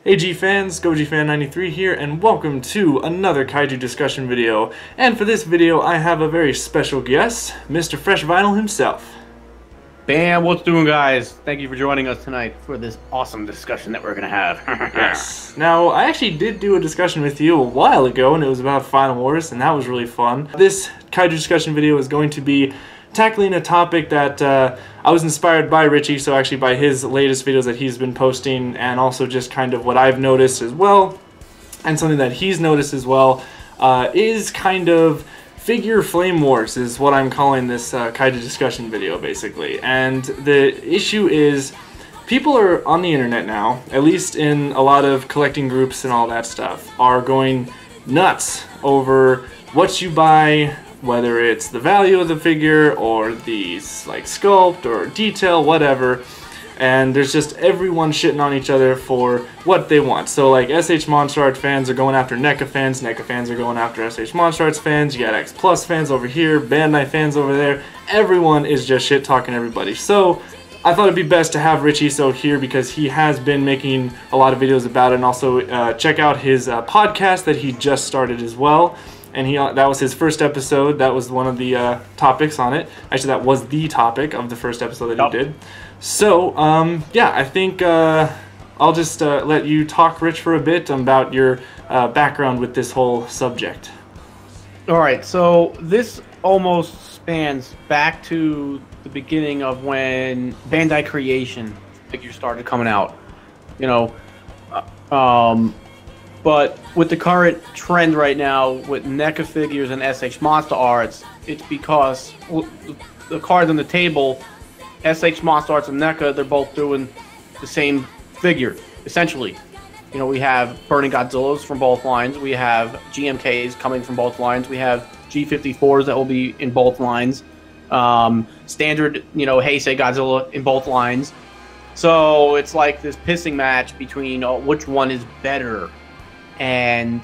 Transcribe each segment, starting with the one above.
Hey G fans, GoGFan93 here, and welcome to another Kaiju discussion video. And for this video, I have a very special guest, Mr. Fresh Vinyl himself. Bam, what's doing, guys? Thank you for joining us tonight for this awesome discussion that we're gonna have. Yes. Now, I actually did do a discussion with you a while ago, and it was about Final Wars, and that was really fun. This Kaiju discussion video is going to be tackling a topic that I was inspired by Richie, so actually by his latest videos that he's been posting, and also just kind of what I've noticed as well, and something that he's noticed as well, is kind of figure flame wars is what I'm calling this Kaiju discussion video, basically. And the issue is, people are on the internet now, at least in a lot of collecting groups and all that stuff, are going nuts over what you buy, whether it's the value of the figure or the like sculpt or detail, whatever. And there's just everyone shitting on each other for what they want. So like SH Monster Art fans are going after NECA fans are going after SH Monster Arts fans, you got X Plus fans over here, Bandai fans over there. Everyone is just shit talking everybody. So I thought it'd be best to have Richie here because he has been making a lot of videos about it, and also check out his podcast that he just started as well. And that was his first episode. That was one of the topics on it. Actually, that was the topic of the first episode that he did. So, yeah, I think I'll just let you talk, Rich, for a bit about your background with this whole subject. All right, so this almost spans back to the beginning of when Bandai Creation figures started coming out. You know, but with the current trend right now with NECA figures and SH Monster Arts, it's because the cards on the table, SH Monster Arts and NECA, they're both doing the same figure, essentially. You know, we have Burning Godzillas from both lines, we have GMKs coming from both lines, we have G54s that will be in both lines, standard, you know, Heisei Godzilla in both lines. So it's like this pissing match between which one is better. And,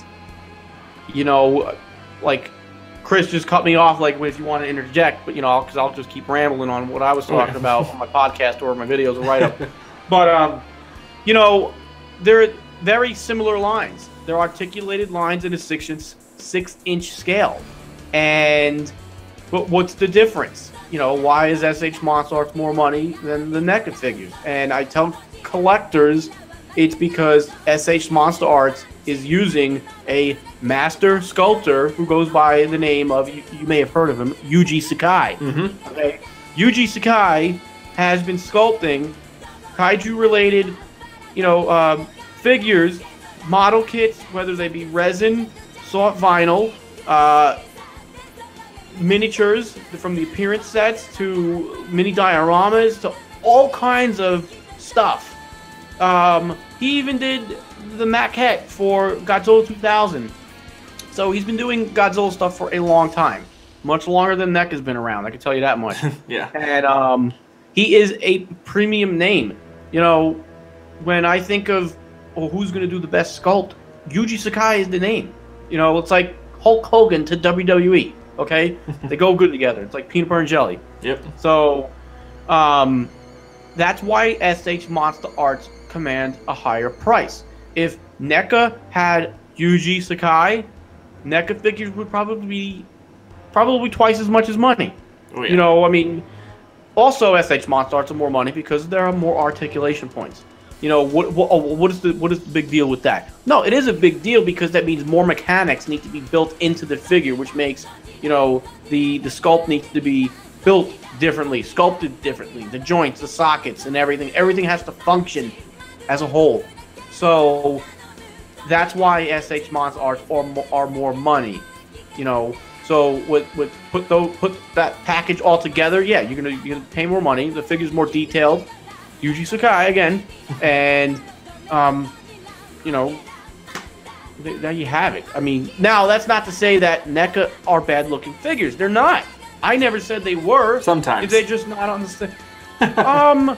you know, like, Chris just cut me off, like, if you want to interject, but, you know, because I'll just keep rambling on what I was talking about on my podcast or my videos or write-up. But, you know, they're very similar lines. They're articulated lines in a 6-inch scale. And what's the difference? You know, why is SH Monster Arts more money than the NECA figures? And I tell collectors it's because SH Monster Arts is using a master sculptor who goes by the name of, you may have heard of him, Yuji Sakai. Okay? Yuji Sakai has been sculpting kaiju-related, you know, figures, model kits, whether they be resin, soft vinyl, miniatures from the appearance sets to mini dioramas to all kinds of stuff. He even did the maquette for Godzilla 2000. So he's been doing Godzilla stuff for a long time. Much longer than NECA's been around, I can tell you that much. Yeah. And he is a premium name. You know, when I think of, oh, who's going to do the best sculpt, Yuji Sakai is the name. You know, it's like Hulk Hogan to WWE, okay? They go good together. It's like peanut butter and jelly. Yep. So, that's why SH Monster Arts command a higher price. If NECA had Yuji Sakai, NECA figures would probably be twice as much as money. Oh, yeah. You know, I mean, also SH Monster Arts are more money because there are more articulation points. You know, what is the big deal with that? No, it is a big deal because that means more mechanics need to be built into the figure, which makes, you know, the sculpt needs to be built differently, sculpted differently, the joints, the sockets, and everything has to function as a whole. So that's why SH Monster Arts are more money, you know. So put that package all together, yeah, you're gonna pay more money. The figure's more detailed, Yuji Sakai again, and you know, there you have it. I mean, now that's not to say that NECA are bad looking figures. They're not. I never said they were. Sometimes they're just not on the same.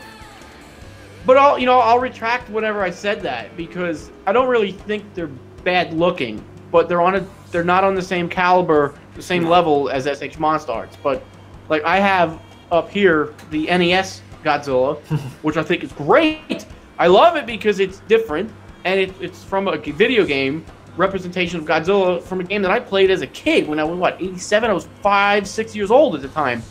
But I'll retract whenever I said that because I don't really think they're bad looking, but they're not on the same caliber, the same level as SH Monster Arts. But like I have up here the NES Godzilla, which I think is great. I love it because it's different. and it's from a video game representation of Godzilla from a game that I played as a kid when I was, what, 87? I was 5, 6 years old at the time.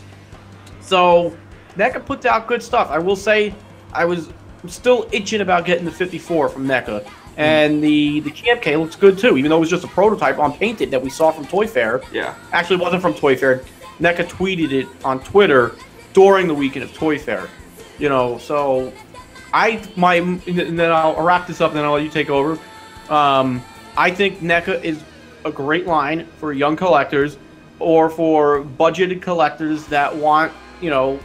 So NECA puts out good stuff. I will say I'm still itching about getting the 54 from NECA. And the Camp K looks good too, even though it was just a prototype on Painted that we saw from Toy Fair. Yeah. Actually, it wasn't from Toy Fair. NECA tweeted it on Twitter during the weekend of Toy Fair. You know, so and then I'll wrap this up, and then I'll let you take over. I think NECA is a great line for young collectors or for budgeted collectors that want, you know,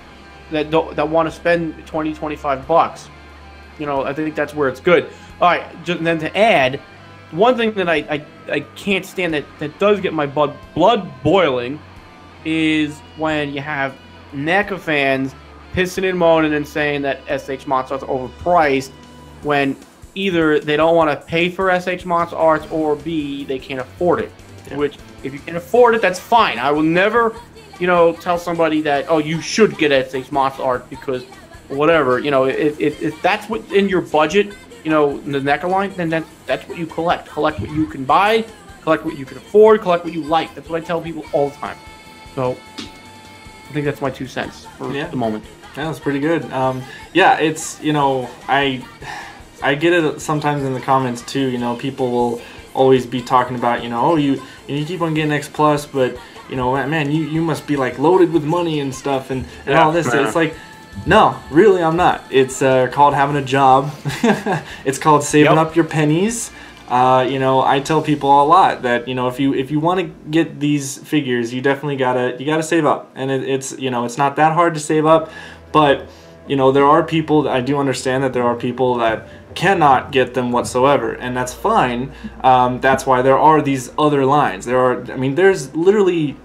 that want to spend $20-25. You know, I think that's where it's good. All right, and then to add, one thing that I can't stand that does get my blood boiling is when you have NECA fans pissing and moaning and saying that SH Monster Arts are overpriced when either they don't want to pay for SH Monster Arts or B, they can't afford it. Yeah. Which, if you can afford it, that's fine. I will never, you know, tell somebody that, oh, you should get SH Monster Arts because whatever. You know, if that's within your budget, you know, the NECA line, then that's what you collect. Collect what you can buy, collect what you can afford, collect what you like. That's what I tell people all the time. So, I think that's my 2 cents for the moment. Yeah, that's pretty good. Yeah, it's, you know, I get it sometimes in the comments too. You know, people will always be talking about, you know, oh, you keep on getting X Plus, but, you know, man, you must be like loaded with money and stuff and all this. It's like, no, really, I'm not. It's called having a job. It's called saving up your pennies. You know, I tell people a lot that, you know, if you want to get these figures, you definitely gotta save up, and it's you know, it's not that hard to save up, but you know, there are people, I do understand that there are people that cannot get them whatsoever, and that's fine. That's why there are these other lines. I mean, there's literally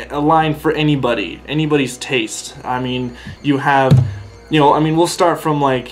a line for anybody's taste. I mean, you have, you know, I mean, we'll start from, like,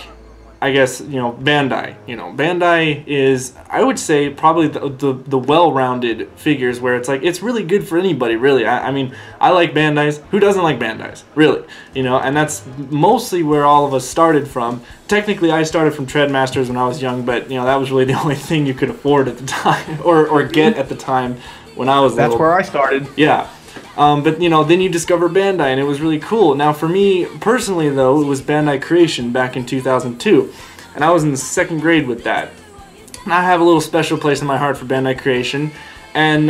I guess, you know, Bandai. You know, Bandai is, I would say, probably the well-rounded figures where it's like, it's really good for anybody, really. I mean, I like Bandai's. Who doesn't like Bandai's? Really. You know, and that's mostly where all of us started from. Technically, I started from Treadmasters when I was young, but, you know, that was really the only thing you could afford at the time, or get at the time when I was little. That's where I started. Yeah. But, you know, then you discover Bandai, and it was really cool. Now, for me, personally, though, it was Bandai Creation back in 2002, and I was in the 2nd grade with that. And I have a little special place in my heart for Bandai Creation, and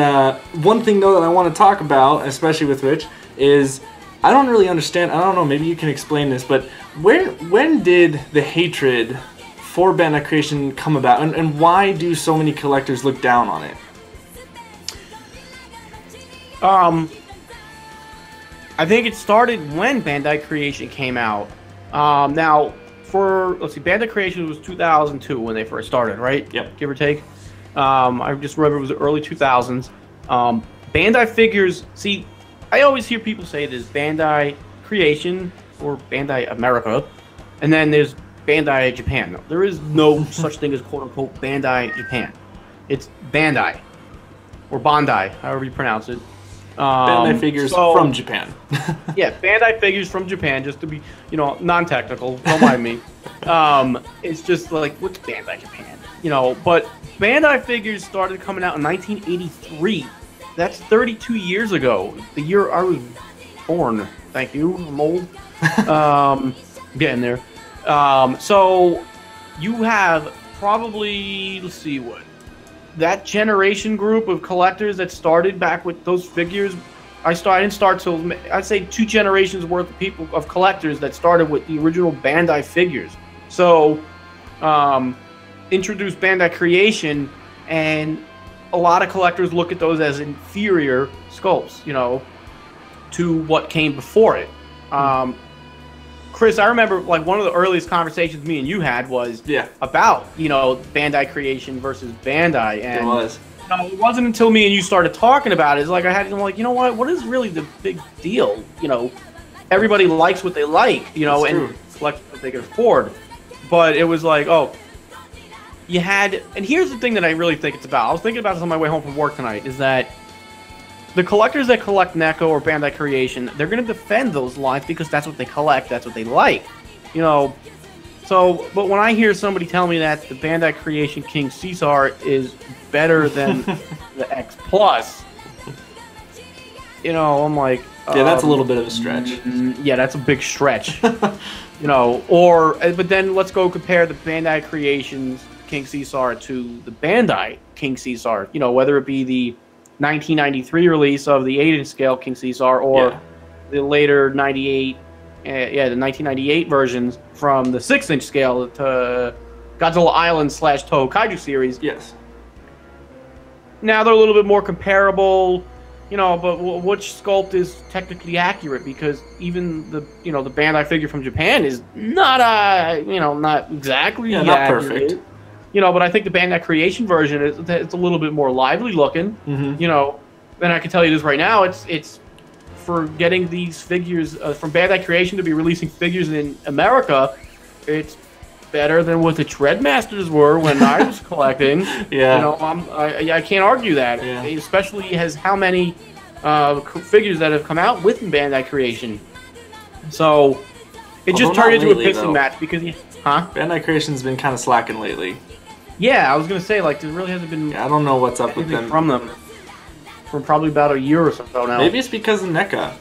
one thing, though, that I want to talk about, especially with Rich, is I don't really understand, I don't know, maybe you can explain this, but when did the hatred for Bandai Creation come about, and why do so many collectors look down on it? I think it started when Bandai Creation came out. Now, let's see, Bandai Creation was 2002 when they first started, right? Yep. Give or take. I just remember it was the early 2000s. Bandai figures, see, I always hear people say there's Bandai Creation or Bandai America, and then there's Bandai Japan. No, there is no such thing as quote-unquote Bandai Japan. It's Bandai, or Bandai, however you pronounce it. Bandai figures from Japan. Yeah, Bandai figures from Japan, just to be, you know, non-technical. Don't mind me. It's just like, what's Bandai Japan? You know, but Bandai figures started coming out in 1983. That's 32 years ago. The year I was born. Thank you. I'm old. Getting there. So you have probably, let's see what. That generation group of collectors that started back with those figures, I didn't start till, I'd say 2 generations worth of collectors that started with the original Bandai figures. So, introduced Bandai Creation, and a lot of collectors look at those as inferior sculpts, you know, to what came before it. Chris, I remember, like, one of the earliest conversations me and you had was about, you know, Bandai Creation versus Bandai. And, it was. You know, it wasn't until me and you started talking about it, it's like I'm like, you know what is really the big deal? You know, everybody likes what they like, you know, and collect what they can afford. But it was like, oh, you had, and here's the thing that I really think it's about. I was thinking about this on my way home from work tonight, is that the collectors that collect NECA or Bandai Creation, they're going to defend those lines because that's what they collect, that's what they like. You know, So, but when I hear somebody tell me that the Bandai Creation King Caesar is better than the X Plus, you know, I'm like, yeah, that's a little bit of a stretch. Yeah, that's a big stretch. You know, or but then let's go compare the Bandai Creations King Caesar to the Bandai King Caesar. You know, whether it be the 1993 release of the 8-inch scale King Caesar or the later 98. The 1998 versions from the 6-inch scale to Godzilla Island / Toho Kaiju series. Yes. Now they're a little bit more comparable, you know, but which sculpt is technically accurate? Because even the the Bandai figure from Japan is not not exactly not accurate. perfect. You know, but I think the Bandai Creation version it's a little bit more lively looking. Mm-hmm. You know, and I can tell you this right now, it's for getting these figures from Bandai Creation to be releasing figures in America, it's better than what the Treadmasters were when I was collecting. Yeah. You know, I can't argue that. Yeah. Especially as how many figures that have come out with Bandai Creation. So it just turned into a pissing match because Bandai Creation's been kind of slacking lately. Yeah, I was gonna say like there really hasn't been. Yeah, I don't know what's up with them. From them. For probably about a year or so now. Maybe it's because of NECA.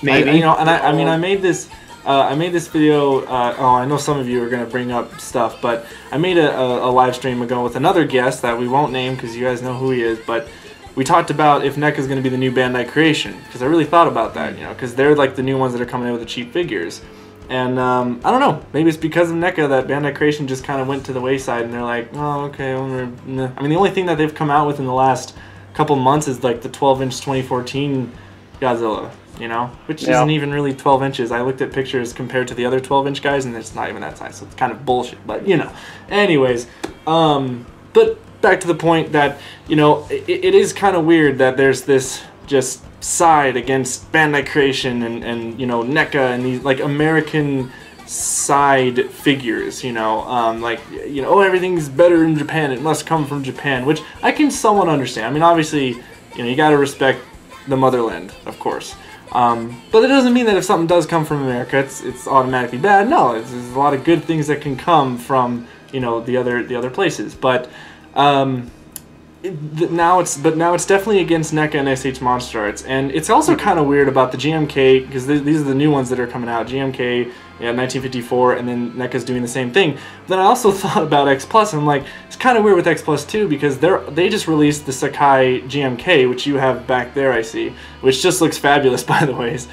Maybe. I made this. I made this video. I know some of you are gonna bring up stuff, but I made a live stream ago with another guest that we won't name because you guys know who he is. But we talked about if NECA is gonna be the new Bandai Creation because I really thought about that. You know, because they're like the new ones that are coming out with the cheap figures. And I don't know. Maybe it's because of NECA that Bandai Creation just kind of went to the wayside, and they're like, oh, okay. I mean, the only thing that they've come out with in the last couple months is like the 12-inch 2014 Godzilla, you know, which isn't even really 12 inches. I looked at pictures compared to the other 12-inch guys, and it's not even that size, so it's kind of bullshit. But you know, anyways, but back to the point that it is kind of weird that there's this just side against Bandai Creation and NECA and these like American side figures, oh, everything's better in Japan, it must come from Japan, which I can somewhat understand. I mean, obviously, you gotta respect the motherland, of course, but it doesn't mean that if something does come from America, it's automatically bad. No, there's a lot of good things that can come from the other places, but now it's definitely against NECA and SH Monster Arts, and it's also kind of weird about the GMK because these are the new ones that are coming out. GMK, 1954, and then NECA's doing the same thing. But then I also thought about X Plus, and I'm like, it's kind of weird with X Plus too because they just released the Sakai GMK, which you have back there, I see, which just looks fabulous, by the way. It's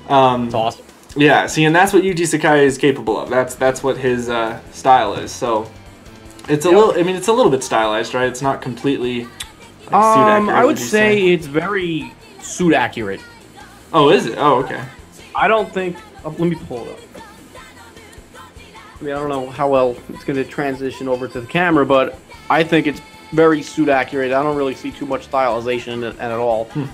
awesome. Yeah, see, and that's what Yuji Sakai is capable of. That's what his style is. So. It's a little. I mean, it's a little bit stylized, right? It's not completely suit accurate. I would say it's very suit accurate. Oh, is it? Oh, okay. I don't think. Let me pull it up. I mean, I don't know how well it's going to transition over to the camera, but I think it's very suit accurate. I don't really see too much stylization in it at all. I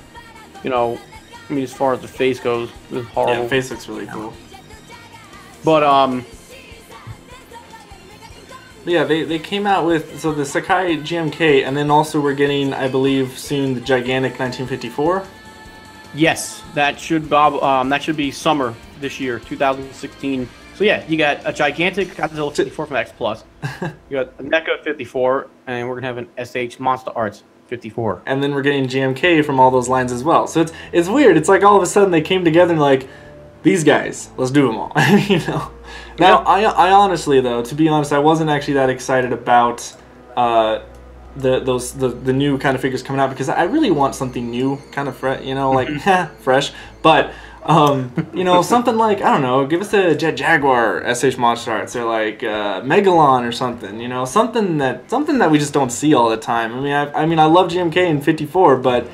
mean, as far as the face goes, it's horrible. Yeah, the face looks really cool. But yeah, they came out with the Sakai GMK, and then also we're getting, I believe, soon the gigantic 1954. Yes, that should be summer this year, 2016. So yeah, you got a gigantic Godzilla 54 from X Plus. You got a NECA 54, and we're gonna have an SH Monster Arts 54. And then we're getting GMK from all those lines as well. So it's weird. It's like all of a sudden they came together and like, these guys, let's do them all. Now, I honestly, though, to be honest, I wasn't actually that excited about the new kind of figures coming out because I really want something new, kind of fresh, like fresh. But something like, I don't know, give us a Jet Jaguar SH Monster Arts or like Megalon or something. Something that we just don't see all the time. I mean, I love GMK in 54, but.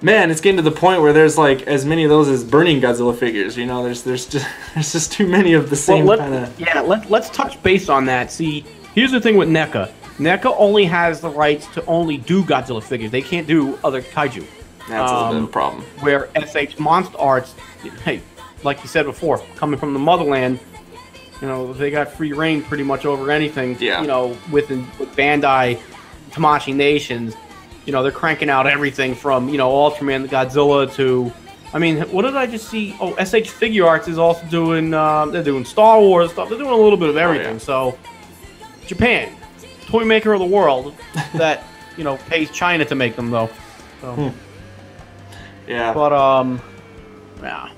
Man, it's getting to the point where there's like as many of those as Burning Godzilla figures. There's just too many of the same kind of. Yeah, let's touch base on that. See, here's the thing with NECA. NECA only has the rights to only do Godzilla figures. They can't do other kaiju. That's a little bit of a problem. Where SH Monster Arts, hey, like you said before, coming from the motherland, they got free reign pretty much over anything. Yeah. With Bandai, Tamashii Nations. They're cranking out everything from, Ultraman, Godzilla to, I mean, what did I just see? Oh, SH Figure Arts is also doing. They're doing Star Wars stuff. They're doing a little bit of everything. So, Japan, toy maker of the world, that pays China to make them though. So. Yeah. But yeah.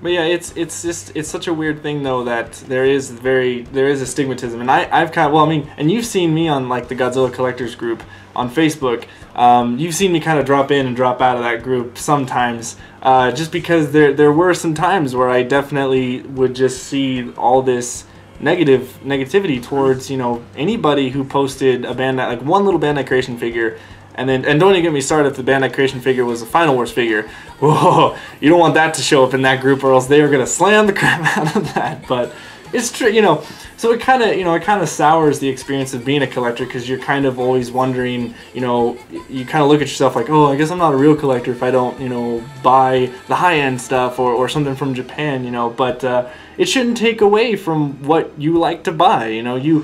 But yeah, it's such a weird thing though that there is a stigmatism, and I've kind of, well, I mean, and you've seen me on like the Godzilla Collectors group on Facebook. You've seen me kind of drop in and drop out of that group sometimes, just because there were some times where I definitely would just see all this negativity towards anybody who posted a Bandai, like one little Bandai Creation figure. And don't even get me started if the Bandai Creation figure was a Final Wars figure. Whoa, you don't want that to show up in that group, or else they are gonna slam the crap out of that. But it's true, So it kind of sours the experience of being a collector, because you're kind of always wondering, you kind of look at yourself like, oh, I guess I'm not a real collector if I don't, buy the high-end stuff or something from Japan, But it shouldn't take away from what you like to buy, You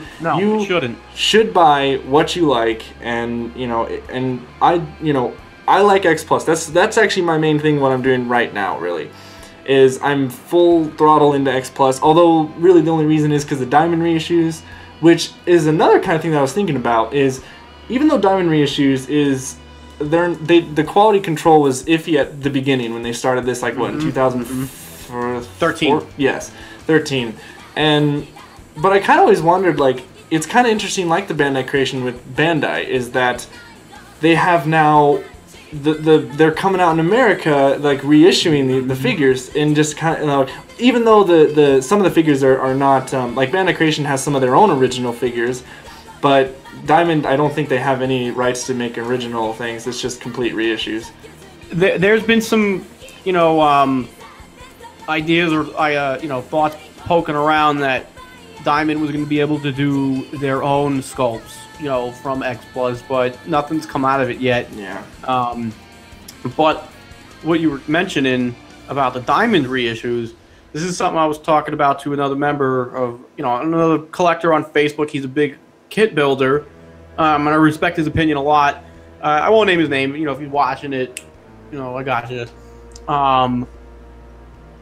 shouldn't. Should buy what you like, and and I like X Plus. That's actually my main thing. What I'm doing right now, really, is I'm full throttle into X Plus. Although really the only reason is because of Diamond reissues, which is another kind of thing that I was thinking about. Is even though Diamond reissues is the quality control was iffy at the beginning when they started this, like what, in 2013? Yes, 13. But I kind of always wondered, like, it's kind of interesting, like the Bandai Creation with Bandai, is that they have now they're coming out in America, like reissuing the figures, and just kind of, even though the some of the figures are not like Bandai Creation has some of their own original figures, but Diamond, I don't think they have any rights to make original things. It's just complete reissues. There's been some ideas or thoughts poking around that Diamond was going to be able to do their own sculpts, from X Plus, but nothing's come out of it yet. Yeah. But what you were mentioning about the Diamond reissues, this is something I was talking about to another member of, another collector on Facebook. He's a big kit builder, and I respect his opinion a lot. I won't name his name. If he's watching it, I got you.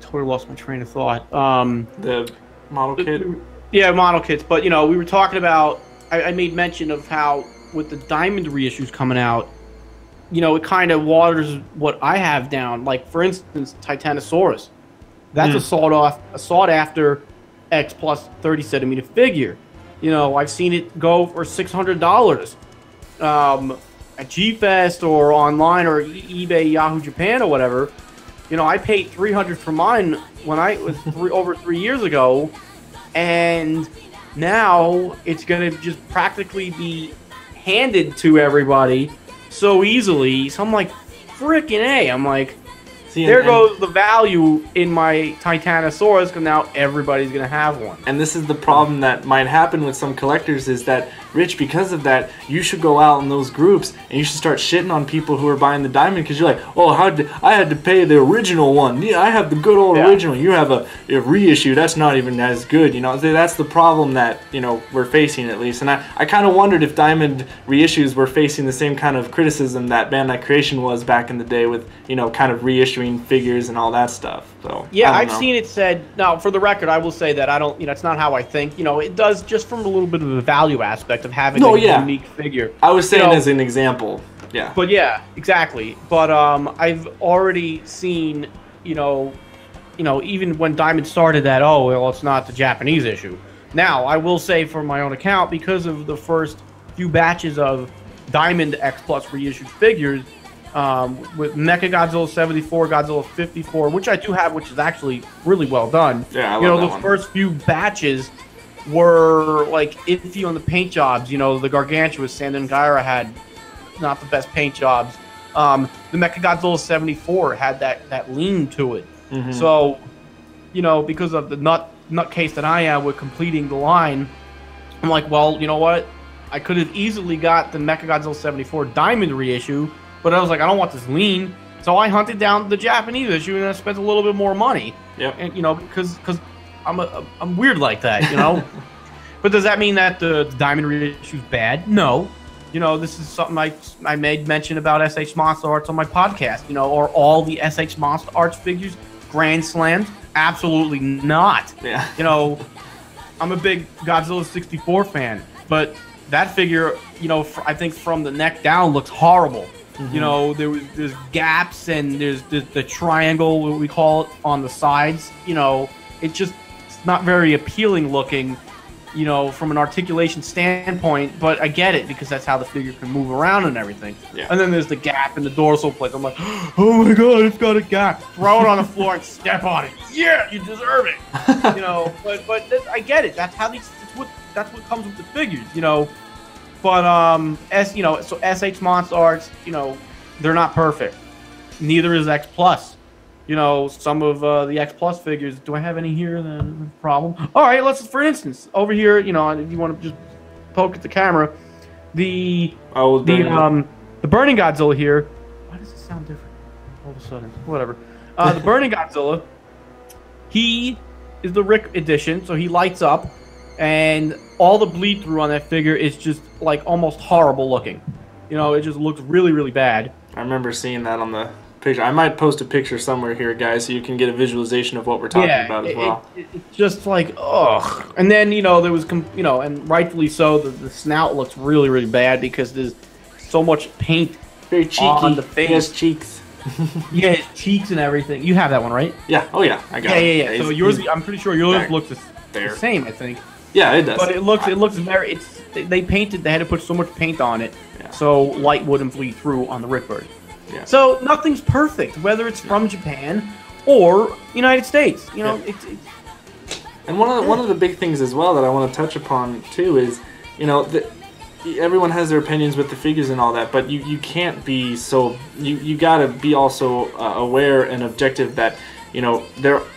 Totally lost my train of thought. The model kit. Yeah, model kits. But we were talking about. I made mention of how with the Diamond reissues coming out, it kind of waters what I have down. Like for instance, Titanosaurus. That's a sought after X Plus 30cm figure. I've seen it go for $600 at G-Fest or online or eBay, Yahoo Japan or whatever. I paid $300 for mine when I was over 3 years ago, and now it's gonna just practically be handed to everybody so easily. So I'm like, freaking A! I'm like, there goes the value in my Titanosaurus, because now everybody's going to have one. And this is the problem that might happen with some collectors, is that, Rich, because of that, you should go out in those groups and you should start shitting on people who are buying the Diamond, because you're like, oh, I had to pay the original one. Yeah, I have the good old original. You have a reissue. That's not even as good. That's the problem that, we're facing, at least. And I kind of wondered if Diamond reissues were facing the same kind of criticism that Bandai Creation was back in the day with, kind of reissuing figures and all that stuff. So yeah, I've seen it said. Now, for the record, I will say that I don't. It's not how I think. It does just from a little bit of the value aspect of having a unique figure. I was saying as an example. Yeah. But yeah, exactly. But I've already seen. Even when Diamond started that. Oh well, it's not the Japanese issue. Now, I will say from my own account, because of the first few batches of Diamond X Plus reissued figures. With Mechagodzilla 74, Godzilla 54, which I do have, which is actually really well done. Yeah, I love that those one. First few batches were like iffy on the paint jobs. The Gargantuous Sandangaira had not the best paint jobs. The Mechagodzilla 74 had that lean to it. Mm-hmm. So, because of the nutcase that I am with completing the line, I'm like, well, you know what? I could have easily got the Mechagodzilla 74 Diamond reissue. But I was like, I don't want this lean, so I hunted down the Japanese issue, and I spent a little bit more money. Yep. And because I'm weird like that, But does that mean that the Diamond reissue is bad? No, You know, this is something I made mention about SH Monster Arts on my podcast. You know, or all the SH Monster Arts figures Grand Slams? Absolutely not. Yeah. You know, I'm a big Godzilla 64 fan, but that figure, you know, I think from the neck down looks horrible. Mm-hmm. You know, there's gaps and there's the triangle, what we call it, on the sides. You know, it's not very appealing looking, you know, from an articulation standpoint, but I get it because that's how the figure can move around and everything. Yeah. And then there's the gap in the dorsal plate. I'm like, oh my god, it's got a gap. Throw it on the floor and step on it. Yeah, you deserve it. You know, but I get it. That's how that's what comes with the figures, you know. But you know, so SH Monster Arts, you know, they're not perfect. Neither is X Plus. You know, some of the X Plus figures. Do I have any here? The problem. All right, for instance, over here, you know, if you want to just poke at the camera, the Burning Godzilla here. Why does it sound different all of a sudden? Whatever. The Burning Godzilla. He is the Rick edition, so he lights up, and all the bleed through on that figure is just like almost horrible looking. You know, it just looks really, really bad. I remember seeing that on the picture. I might post a picture somewhere here, guys, so you can get a visualization of what we're talking about as well. It's just like, ugh. And then, you know, there was, you know, and rightfully so, the snout looks really, really bad because there's so much paint very cheeky on the face. His cheeks. Yeah, his cheeks and everything. You have that one, right? Yeah. Oh, yeah. I got it. Yeah. So yours, I'm pretty sure yours looks the same, I think. Yeah, it does. But it looks very. They painted. They had to put so much paint on it, so light wouldn't bleed through on the Rick Bird. Yeah. So nothing's perfect, whether it's from Japan or United States. You know, it's. And one of the big things as well that I want to touch upon too is, you know, everyone has their opinions with the figures and all that, but you can't be so you gotta be also aware and objective that, you know,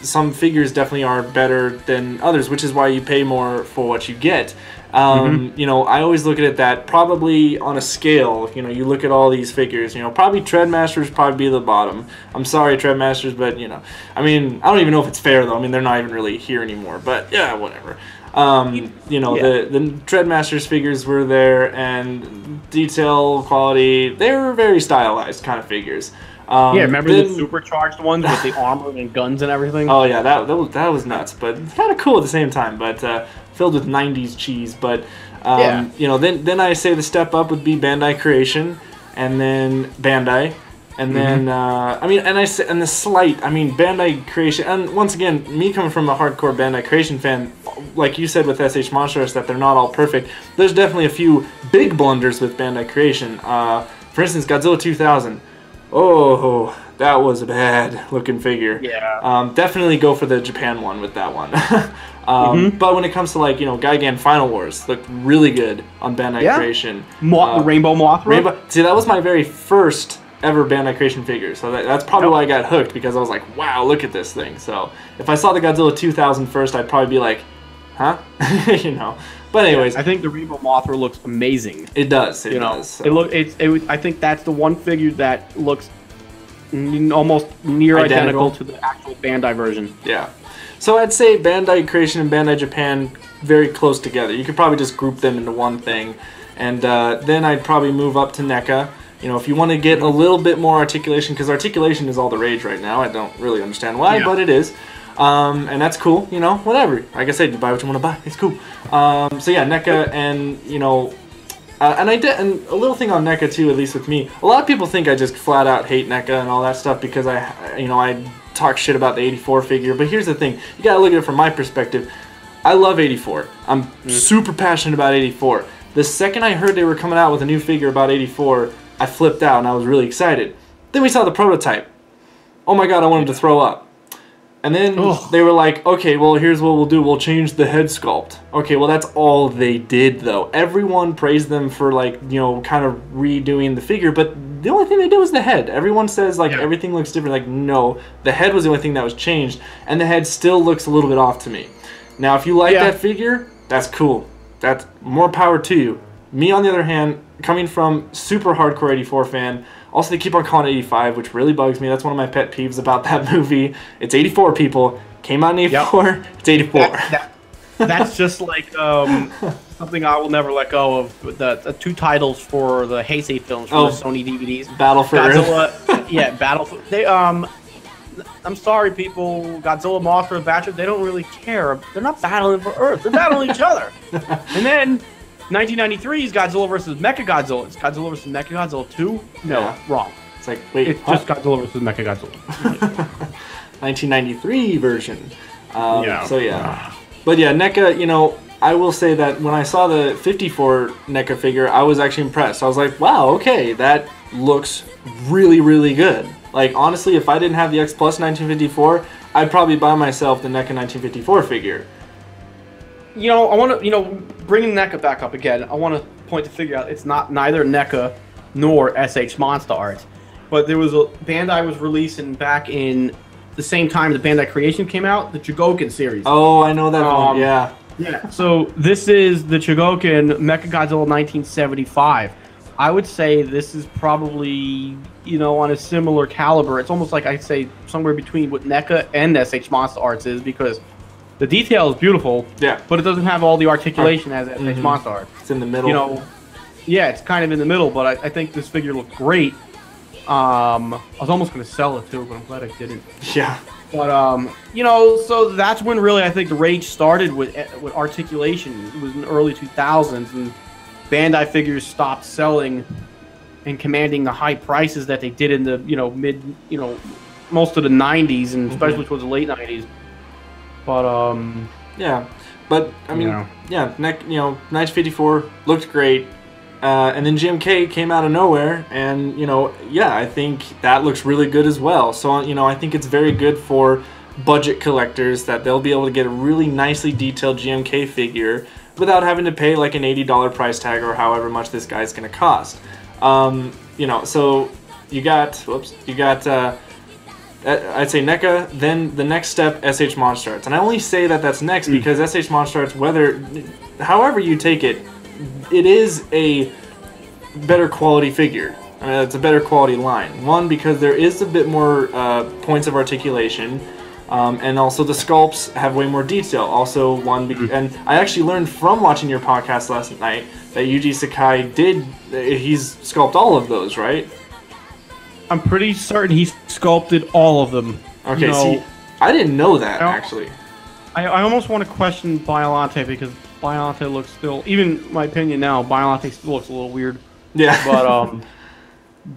some figures definitely are better than others, which is why you pay more for what you get. You know, I always look at it that probably on a scale, you know, you look at all these figures, you know, probably Treadmasters probably be the bottom. I'm sorry, Treadmasters, but, you know, I mean, I don't even know if it's fair, though. I mean, they're not even really here anymore, but, yeah, whatever. You know, the Treadmasters figures were there, and detail, quality, they were very stylized kind of figures. Yeah, remember the supercharged ones with the armor and guns and everything? Oh yeah, that was nuts, but kind of cool at the same time. But filled with '90s cheese. But you know, then I say the step up would be Bandai Creation, and then Bandai, and then I mean, and the slight. I mean, Bandai Creation, and once again, me coming from a hardcore Bandai Creation fan, like you said with SH Monster Arts, that they're not all perfect. There's definitely a few big blunders with Bandai Creation. For instance, Godzilla 2000. Oh, that was a bad looking figure. Yeah. Definitely go for the Japan one with that one. But when it comes to, like, you know, Gigan Final Wars, looked really good on Bandai Creation. The Rainbow Mothra? See, that was my very first ever Bandai Creation figure, so that's probably why I got hooked, because I was like, wow, look at this thing. So if I saw the Godzilla 2000 first, I'd probably be like, huh? You know. But anyways, I think the Rainbow Mothra looks amazing. It does. It does. So. I think that's the one figure that looks almost near identical to the actual Bandai version. Yeah. So I'd say Bandai Creation and Bandai Japan very close together. You could probably just group them into one thing, and then I'd probably move up to NECA. You know, if you want to get a little bit more articulation, because articulation is all the rage right now. I don't really understand why, but it is. And that's cool, you know, whatever. Like I said, you buy what you want to buy. It's cool. So yeah, NECA, and, you know, and a little thing on NECA too, at least with me. A lot of people think I just flat out hate NECA and all that stuff because I talk shit about the 84 figure. But here's the thing, you gotta look at it from my perspective. I love 84. I'm super passionate about 84. The second I heard they were coming out with a new figure about 84, I flipped out and I was really excited. Then we saw the prototype. Oh my god, I wanted to throw up. And then they were like, okay, well, here's what we'll do. We'll change the head sculpt. Okay, well, that's all they did, though. Everyone praised them for, like, you know, kind of redoing the figure, but the only thing they did was the head. Everyone says, like, everything looks different. Like, no, the head was the only thing that was changed, and the head still looks a little bit off to me. Now, if you like that figure, that's cool. That's more power to you. Me, on the other hand, coming from super hardcore 84 fan, also, they keep on calling it 85, which really bugs me. That's one of my pet peeves about that movie. It's 84, people. Came out in 84. It's 84. That's just like something I will never let go of. The two titles for the Heisei films from the Sony DVDs. Battle for Godzilla, Earth. yeah, Battle for... I'm sorry, people. Godzilla, Mothra, Batra, they don't really care. They're not battling for Earth. They're battling each other. And then 1993 is Godzilla versus Mechagodzilla. It's Godzilla versus Mechagodzilla 2? No, Yeah. wrong. It's like, wait, It's just Godzilla versus Mechagodzilla. 1993 version. Yeah. So yeah. But yeah, NECA, you know, I will say that when I saw the 54 NECA figure, I was actually impressed. I was like, wow, okay, that looks really, really good. Like, honestly, if I didn't have the X Plus 1954, I'd probably buy myself the NECA 1954 figure. You know, I want to, bringing NECA back up again, I want to point the figure out. It's neither NECA nor SH Monster Arts. But there was a Bandai was releasing back in the same time the Bandai Creation came out, the Chogokin series. Oh, I know that one, yeah. Yeah, so this is the Chogokin Mechagodzilla 1975. I would say this is probably, on a similar caliber. It's almost like I'd say somewhere between what NECA and SH Monster Arts is, because the detail is beautiful, yeah, but it doesn't have all the articulation as SH Monster Arts. It's in the middle. Yeah, it's kind of in the middle, but I think this figure looked great. I was almost going to sell it too, but I'm glad I didn't. Yeah. But, so that's when really I think the rage started with articulation. It was in the early 2000s, and Bandai figures stopped selling and commanding the high prices that they did in the, most of the 90s, and especially towards the late 90s. But, yeah. But, I mean, yeah, 1954 looked great. And then GMK came out of nowhere, and, I think that looks really good as well. So, I think it's very good for budget collectors that they'll be able to get a really nicely detailed GMK figure without having to pay like an $80 price tag or however much this guy's going to cost. So you got, I'd say NECA, then the next step, SH Monster Arts. And I only say that that's next because SH Monster Arts, however you take it, it is a better quality figure. I mean, it's a better quality line. One, because there is a bit more points of articulation, and also the sculpts have way more detail. Also, and I actually learned from watching your podcast last night that Yuji Sakai he's sculpted all of those, right? I'm pretty certain he sculpted all of them. Okay, see, I didn't know that, actually. I almost want to question Biolante because Biolante looks still, even my opinion now, Biolante still looks a little weird. Yeah.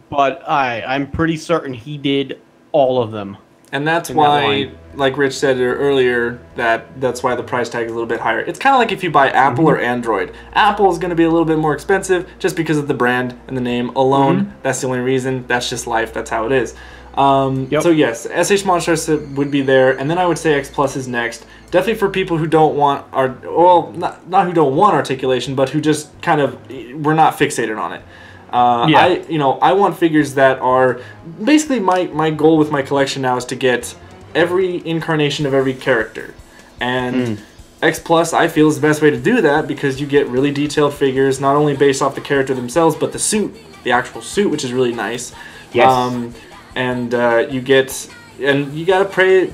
But I'm pretty certain he did all of them. And that's why, like Rich said earlier, that's why the price tag is a little bit higher. It's kind of like if you buy Apple or Android. Apple is going to be a little bit more expensive just because of the brand and the name alone. That's the only reason. That's just life. That's how it is. So yes, SH Monsters would be there, and then I would say X Plus is next. Definitely for people who don't want not who don't want articulation, but who just kind of we're not fixated on it. I want figures that are basically my goal with my collection now is to get every incarnation of every character, and X Plus I feel is the best way to do that because you get really detailed figures not only based off the character themselves but the suit, the actual suit, which is really nice. Yes. You gotta pay a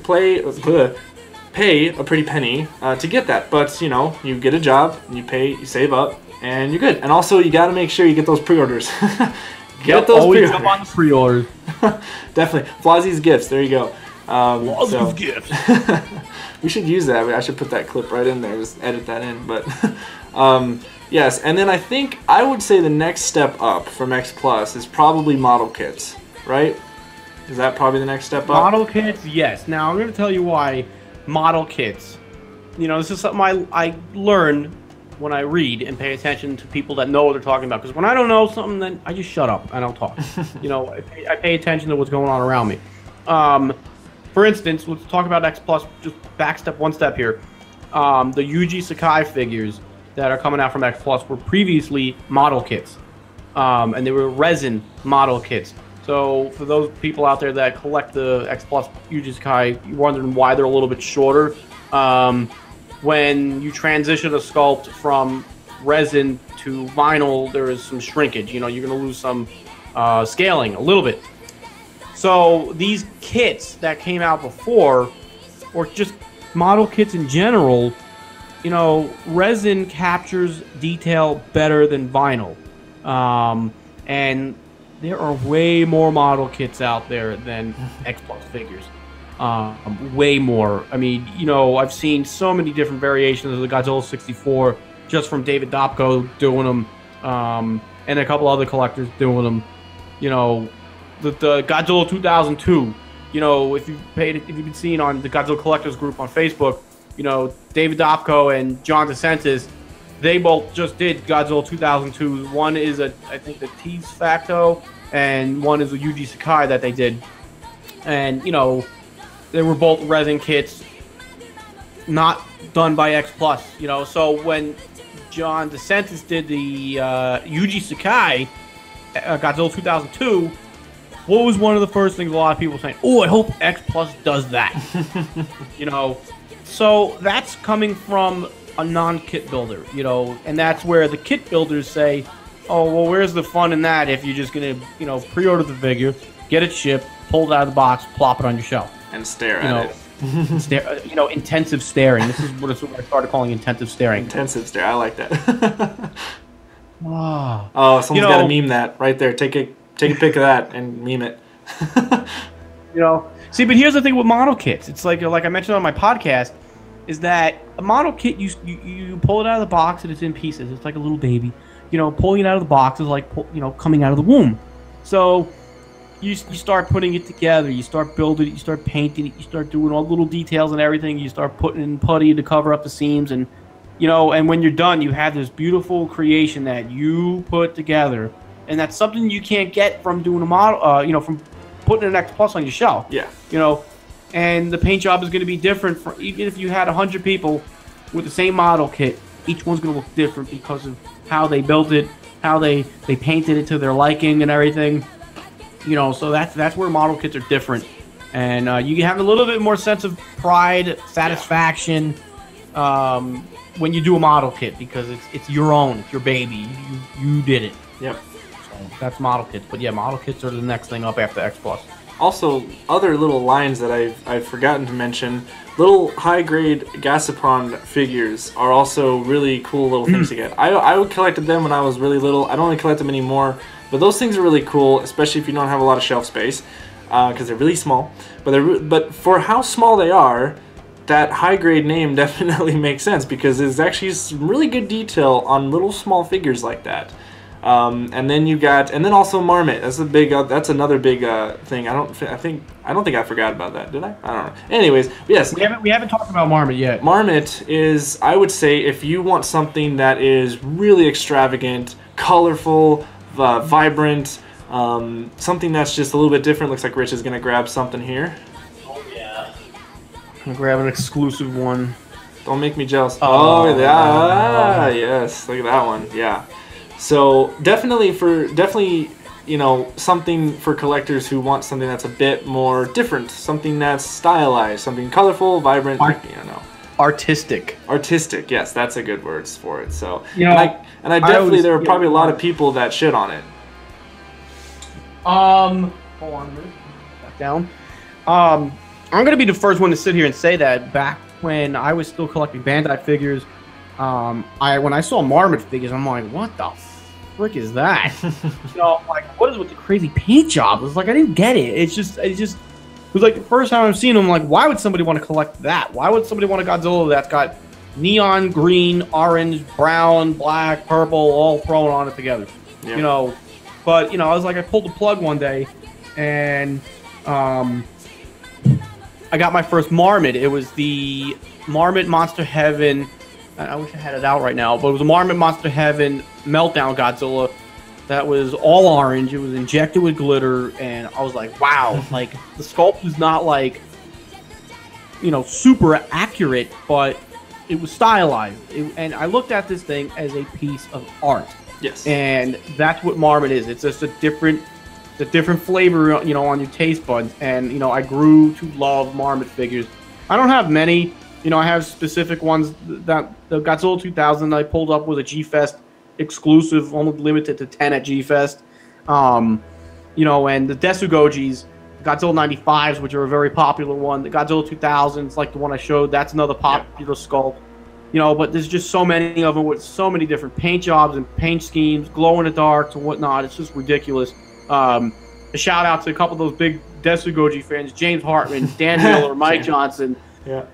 pretty penny to get that, but you get a job, you save up, and you're good. And also you gotta make sure you get those pre-orders. Always jump on the pre-orders. Definitely, Flozzie's gifts. There you go. Flozzie's gifts. We should use that. I should put that clip right in there. Just edit that in. But yes, and then I would say the next step up from X Plus is probably model kits, right? Is that probably the next step up? Model kits, yes. Now, I'm going to tell you why model kits. This is something I learn when I read and pay attention to people that know what they're talking about. Because when I don't know something, then I just shut up and I'll talk. I pay attention to what's going on around me. For instance, let's talk about X Plus, just one step here. The Yuji Sakai figures that are coming out from X Plus were previously model kits. And they were resin model kits. So for those people out there that collect the X Plus Yuji Sakai, you're wondering why they're a little bit shorter. When you transition a sculpt from resin to vinyl, there is some shrinkage. You're going to lose some scaling a little bit. So these kits that came out before, or just model kits in general, you know, resin captures detail better than vinyl. And there are way more model kits out there than X Plus figures. Way more. I mean, you know, I've seen so many different variations of the Godzilla 64 just from David Dopko doing them, and a couple other collectors doing them. You know, the Godzilla 2002. You know, if you've been seeing on the Godzilla Collectors group on Facebook, you know, David Dopko and John DeSantis, they both just did Godzilla 2002. One is I think the Tease Facto, and one is a Yuji Sakai that they did. And, you know, they were both resin kits, not done by X Plus. You know, so when John DeSantis did the Yuji Sakai Godzilla 2002, what was one of the first things a lot of people were saying? Oh, I hope X Plus does that. You know, so that's coming from a non-kit builder, you know, and that's where the kit builders say, oh, well, where's the fun in that if you're just going to, you know, pre-order the figure, get it shipped, pull it out of the box, plop it on your shelf. And stare at it. You know, intensive staring. This is what I started calling intensive staring. Intensive stare. I like that. Oh, someone's got to meme that right there. Take a pic of that and meme it. You know, see, but here's the thing with model kits. It's like I mentioned on my podcast, is that a model kit, you pull it out of the box and it's in pieces. It's like a little baby. You know, pulling it out of the box is like, you know, coming out of the womb. So you start putting it together. You start building it. You start painting it. You start doing all the little details and everything. You start putting in putty to cover up the seams. And, you know, and when you're done, you have this beautiful creation that you put together. And that's something you can't get from doing a model, you know, from putting an X Plus on your shelf. Yeah. You know, and the paint job is going to be different. For even if you had 100 people with the same model kit, each one's going to look different because of how they built it, how they painted it to their liking and everything. You know, so that's where model kits are different. And you have a little bit more sense of pride, satisfaction when you do a model kit because it's your own, it's your baby. You did it. Yep. So that's model kits. But yeah, model kits are the next thing up after X Plus. Also, other little lines that I've forgotten to mention, little high-grade Gasopon figures are also really cool little things to get. I collected them when I was really little. I don't really collect them anymore, but those things are really cool, especially if you don't have a lot of shelf space, because they're really small. But for how small they are, that high-grade name definitely makes sense, because there's actually some really good detail on little small figures like that. And then also Marmot. That's a big. That's another big thing. I don't think I forgot about that. Did I? I don't know. Anyways, yes. We haven't talked about Marmot yet. Marmot is, I would say, if you want something that is really extravagant, colorful, vibrant, something that's just a little bit different. Looks like Rich is gonna grab something here. Oh yeah. I'm gonna grab an exclusive one. Don't make me jealous. Oh yeah. Yes. Look at that one. Yeah. So definitely, you know, something for collectors who want something that's a bit more different, something that's stylized, something colorful, vibrant, you know. Artistic. Artistic, yes, that's a good word for it. So, you know, and I definitely, there were probably a lot of people that shit on it. Hold on a minute. Back down. I'm gonna be the first one to sit here and say that back when I was still collecting Bandai figures, when I saw Marmot figures, I'm like, what the frick is that? You know, like, what is with the crazy paint job? It's like, I didn't get it. It was like the first time I've seen them. Like, why would somebody want to collect that? Why would somebody want a Godzilla that's got neon green, orange, brown, black, purple, all thrown on it together? Yep. You know, but you know, I pulled the plug one day, and I got my first Marmot. It was the Marmot Monster Heaven. I wish I had it out right now, but it was a Marmot Monster Heaven Meltdown Godzilla that was all orange. It was injected with glitter, and I was like, wow. Like, the sculpt was not, like, you know, super accurate, but it was stylized. And I looked at this thing as a piece of art. Yes. And that's what Marmot is. It's just a different flavor, you know, on your taste buds. And, you know, I grew to love Marmot figures. I don't have many. You know, I have specific ones. That the Godzilla 2000 I pulled up was a G-Fest exclusive, only limited to 10 at G-Fest. You know, and the Desugojis, Godzilla 95s, which are a very popular one. The Godzilla 2000s, like the one I showed, that's another popular sculpt. But there's just so many of them with so many different paint jobs and paint schemes, glow in the darks and whatnot. It's just ridiculous. A shout out to a couple of those big Desugoji fans, James Hartman, Dan Miller, Mike Johnson. Yeah.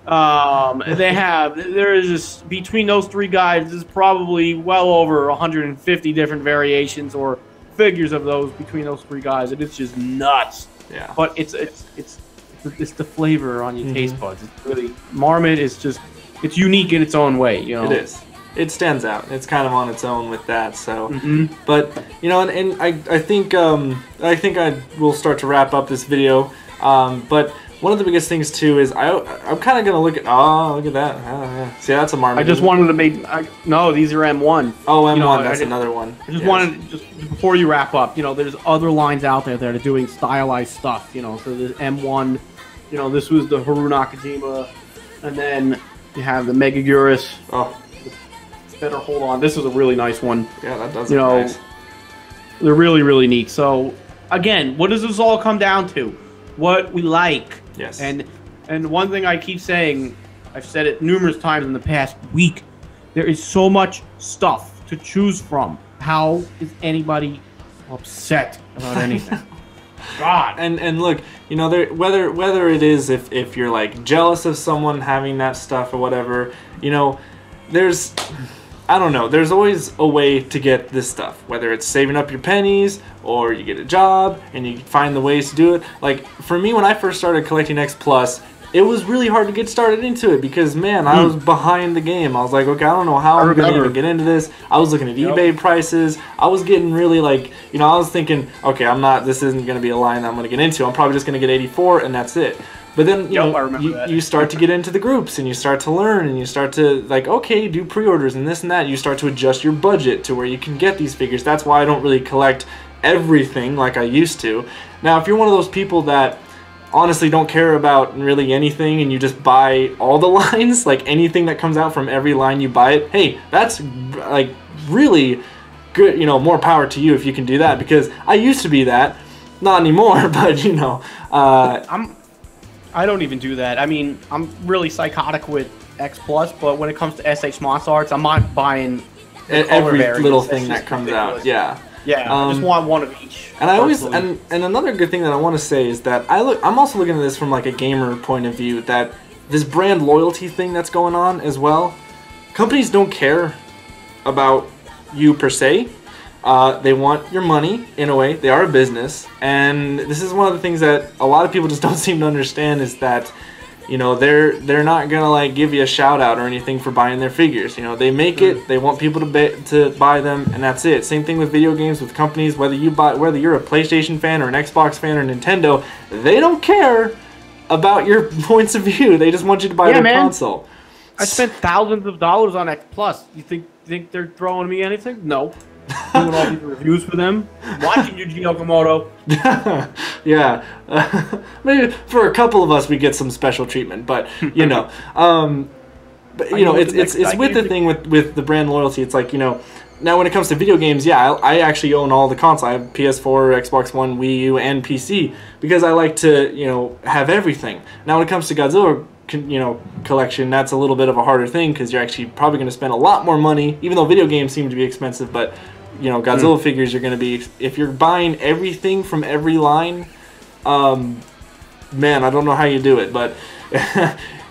There is just, between those three guys, there's probably well over 150 different variations or figures of those between those three guys, and it's just nuts. Yeah. But it's the flavor on your taste buds. It's really, Marmot is just, it's unique in its own way. It is. It stands out. It's kind of on its own with that. So, but and I think I will start to wrap up this video. But one of the biggest things too is I'm kind of gonna look at look at that. Yeah. See, that's a Marmot. I just wanted to make no, these are M1. Oh, M1. That's another one. I just wanted before you wrap up. There's other lines out there that are doing stylized stuff. So there's M1. This was the Haru Nakajima, and then you have the Megaguirus. Oh. Better hold on. This is a really nice one. Yeah, that does look nice. They're really, really neat. So, again, what does this all come down to? What we like. Yes. And one thing I keep saying, I've said it numerous times in the past week, there is so much stuff to choose from. How is anybody upset about anything? God. And look, whether it is if you're like jealous of someone having that stuff or whatever, there's, I don't know, there's always a way to get this stuff, whether it's saving up your pennies or you get a job and you find the ways to do it. Like for me, when I first started collecting X Plus, it was really hard to get started into it because, man, I was behind the game. I was like, okay, I don't know how I'm going to even get into this. I was looking at eBay prices. I was getting really like, I was thinking, okay, this isn't going to be a line that I'm going to get into. I'm probably just going to get 84 and that's it. But then, you start to get into the groups and you start to learn and you start to, like, okay, do pre-orders and this and that. You start to adjust your budget to where you can get these figures. That's why I don't really collect everything like I used to. Now, if you're one of those people that honestly don't care about really anything and you just buy all the lines, like anything that comes out from every line you buy it, hey, that's, like, really good, more power to you if you can do that, because I used to be that. Not anymore, but, I don't even do that. I mean, I'm really psychotic with X Plus, but when it comes to SH Monster Arts, I'm not buying every little thing that comes out. Yeah. Yeah, I just want one of each. And I always and another good thing that I want to say is that I'm also looking at this from like a gamer point of view, that this brand loyalty thing that's going on as well. Companies don't care about you per se. They want your money, in a way. They are a business, and this is one of the things that a lot of people just don't seem to understand, is that, they're not gonna like give you a shout out or anything for buying their figures. They make it, they want people to buy them, and that's it. Same thing with video games, with companies. Whether you're a PlayStation fan or an Xbox fan or Nintendo, they don't care about your points of view. They just want you to buy their console. I spent thousands of dollars on X Plus. You think they're throwing me anything? No. Doing all these reviews for them, watching Yuji Okamoto. Yeah, maybe for a couple of us we get some special treatment, but but it's with the thing with the brand loyalty. It's like, now when it comes to video games, yeah, I actually own all the consoles. I have PS4, Xbox One, Wii U, and PC, because I like to have everything. Now when it comes to Godzilla collection, that's a little bit of a harder thing, because you're actually probably going to spend a lot more money, even though video games seem to be expensive. But Godzilla figures are going to be, if you're buying everything from every line, man, I don't know how you do it, but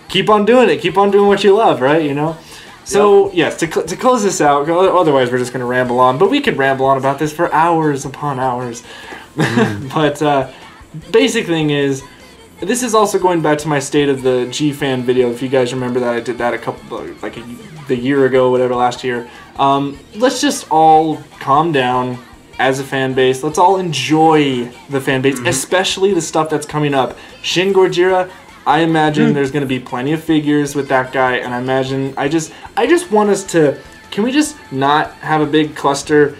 keep on doing it. Keep on doing what you love, right? So yes, to close this out, otherwise we're just going to ramble on, but we could ramble on about this for hours upon hours. But basic thing is, this is also going back to my State of the G-Fan video. If you guys remember that, I did that the year ago, whatever, last year. Let's just all calm down as a fan base. Let's all enjoy the fan base, especially the stuff that's coming up. Shin Gojira, I imagine there's going to be plenty of figures with that guy, and I just want us to, can we just not have a big cluster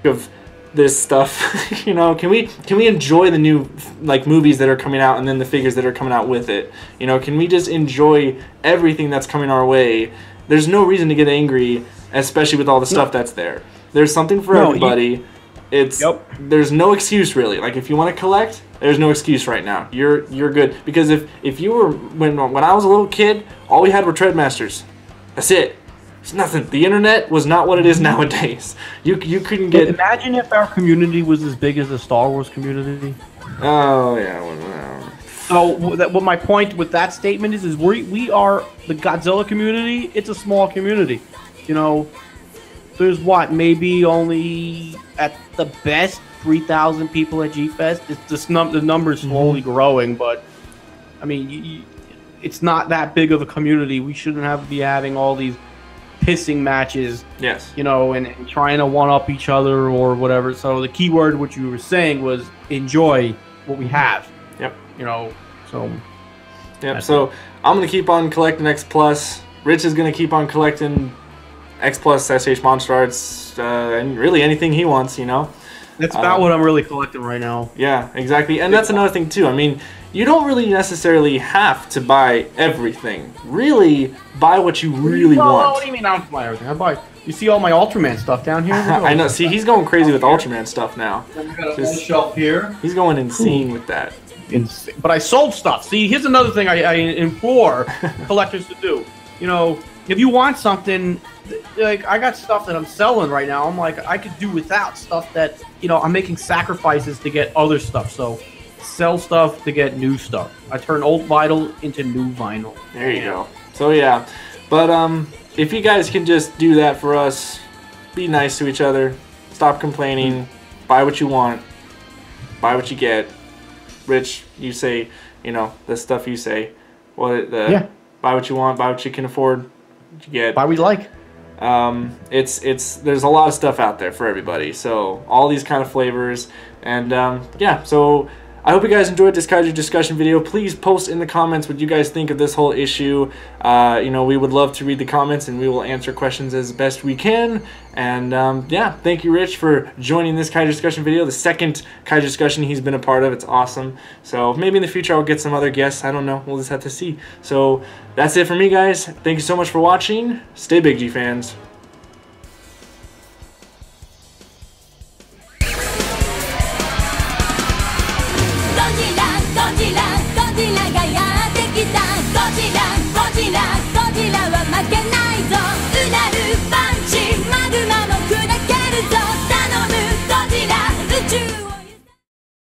of this stuff? Can we enjoy the new movies that are coming out, and then the figures that are coming out with it? Can we just enjoy everything that's coming our way? There's no reason to get angry, especially with all the stuff that's there. There's something for everybody. There's no excuse really. Like, if you want to collect, there's no excuse right now. You're good, because if you were when I was a little kid, all we had were Treadmasters. That's it. It's nothing. The internet was not what it is nowadays. You couldn't get. Imagine if our community was as big as the Star Wars community. Oh yeah. Well, so what my point with that statement is we are the Godzilla community. It's a small community. You know, there's what, maybe only at the best 3,000 people at G-Fest. It's just the number's slowly growing, but I mean, it's not that big of a community. We shouldn't be having all these pissing matches. Yes. You know, and trying to one up each other or whatever. So the key word which you were saying was enjoy what we have. Yep. You know, so. Yep. So I'm gonna keep on collecting X Plus. Rich is gonna keep on collecting X Plus, SH Monster Arts, and really anything he wants. You know. That's about what I'm really collecting right now. Yeah, exactly. And that's another thing too. I mean, you don't really necessarily have to buy everything. Really, buy what you really want. What do you mean I don't buy everything? I buy. You see all my Ultraman stuff down here? I know. See, he's going crazy with Ultraman stuff now. We got a whole shelf here. He's going insane with that. Insane. But I sold stuff. See, here's another thing I implore collectors to do. You know, if you want something, like I got stuff that I'm selling right now. I'm like, I could do without stuff that, you know, I'm making sacrifices to get other stuff. So sell stuff to get new stuff. I turn old vinyl into new vinyl. There you go. So yeah, but if you guys can just do that for us, be nice to each other, stop complaining, buy what you want, buy what you get. Rich, you say, you know, the stuff you say. Buy what you want, buy what you can afford, what you get. Buy what you like. There's a lot of stuff out there for everybody. So all these kind of flavors, and yeah. So I hope you guys enjoyed this Kaiju discussion video. Please post in the comments what you guys think of this whole issue. You know, we would love to read the comments, and we will answer questions as best we can. And yeah, thank you, Rich, for joining this Kaiju discussion video. The second Kaiju discussion he's been a part of. It's awesome. So maybe in the future I'll get some other guests. I don't know. We'll just have to see. So that's it for me, guys. Thank you so much for watching. Stay big, G fans.